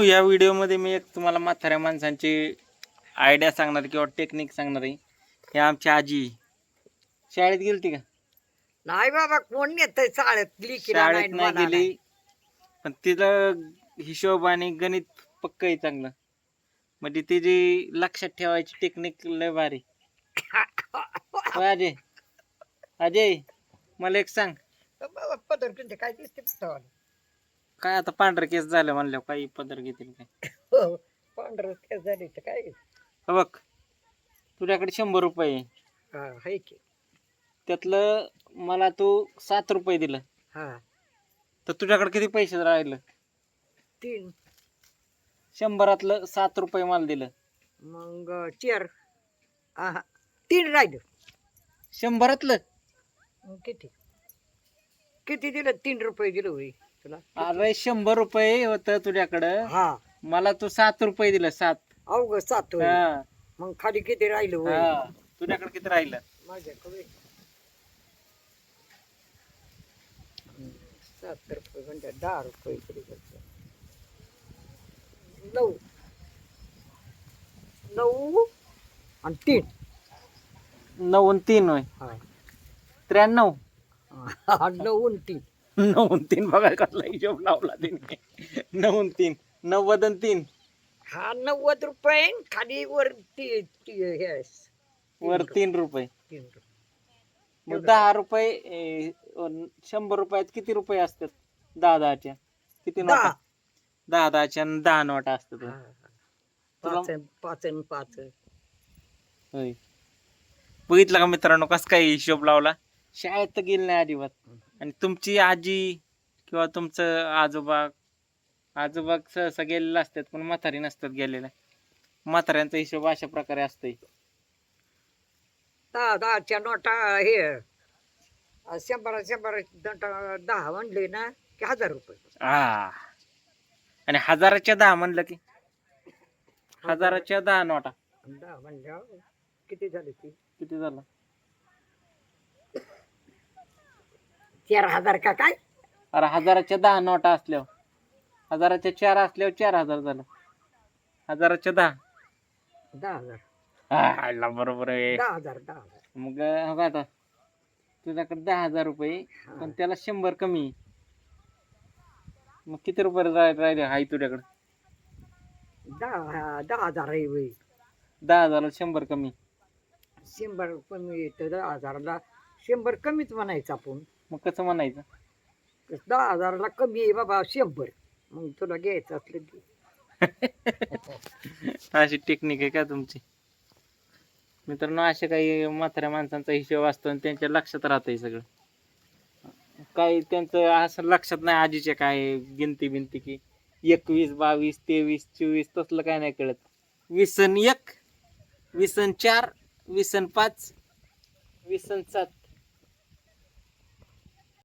या व्हिडिओमध्ये मी एक तुम्हाला म्हाताऱ्या माणसांची आयडिया सांगणार किंवा टेक्निक सांगणार आहे. हे आमची आजी शाळेत गेलती का? नाही बाबा, कोण नेतय शाळेत शाळेत नाही गेली, पण तिचं हिशोब आणि गणित पक्क आहे चांगलं. म्हणजे तिची लक्षात ठेवायची टेक्निक लय भारी. होय अजय, अजय मला एक सांग, पदर तुमचे काय दिसते काय आता पांढरं केस झालं म्हणल्यावर काही पदर घेतील काय? पांढरं केस झाले तर काय हे बघ, तुझ्याकडे 100 रुपये आहे. हाय की. त्यातलं मला तू 7 रुपये दिलं, हा तर तुझ्याकडे किती पैसे राहिलं? 3. 100रातलं 7 रुपये मला दिलं, मग 4. 3 राहिलं. 100रातलं. मग किती किती दिलं? 3 रुपये दिलं होय तुला. अरे 100 रुपये होतं तुझ्याकडं, हा मला तू 7 रुपये दिलं. 7. अवघ 7 होय. हा मग खाली किती राहिलं होय? हा, तुझ्याकडे किती राहिलं? माझ्याकडे 7 रुपये म्हणजे 10 रुपये तरी 9 आणि 3. 9 आणि 3 होय. हा 93. 9 आणि 3. 9 आणि 3 बघा कसला हिशोब लावला तिने. 9 आणि 3, 90 आणि 3. हा 90 रुपये खाली वर वर 3 रुपये. 3 रुपये. मग 10 रुपये 100 रुपयात किती रुपये असतात? 10-10च्या किती नोटा? 10-10च्या 10 नोटा असतात. हा, 5 होय. बघितलं का मित्रांनो, कस काय हिशोब लावला? शाळेत तर गेली नाही अजिबात. आणि तुमची आजी किंवा तुमचं आजोबा सहसा गेलेले असतात, पण म्हातारी नसतात गेलेल्या. म्हाताऱ्यांचा हिशोब अशा प्रकारे असतोय. 10च्या नोटा हे 100 नोटा 10 म्हणले ना की 1000 रुपये. आणि 1000च्या 10 म्हणलं की 1000च्या 10 नोटा 10 म्हणल्यावर किती झाले? ती किती झालं? 4000 का काय? अरे 1000च्या 10 नोटा असल्यावर, 1000च्या 4 असल्यावर 4000 झालं. 1000च्या 10. 10,000. बरोबर आहे. 10,000. मग हो का, आता तुझ्याकडे 10,000 रुपये, पण त्याला 100 कमी आहे. मग किती रुपये राहिले हाय तुझ्याकडे? 10,000 आहे होय. 10,000ला 100 कमी. 100 कमी तर 10,000ला 100 कमीच म्हणायचं आपण. मग कसं म्हणायचं? 10,000ला कमी आहे बाबा 100. मग तुला घ्यायचं असलं की. अशी टेक्निक आहे का तुमची? मित्रांनो, असे काही म्हाताऱ्या माणसांचा हिशोब असतो आणि त्यांच्या लक्षात राहतंय सगळं. काही त्यांचं असं लक्षात नाही, आजीच्या काय गिनती बिनती की 21, 22, 23, 24 तसलं काय नाही कळत. 20 आणि 1, 20 आणि 4, 20 आणि 5, 20 आणि 7.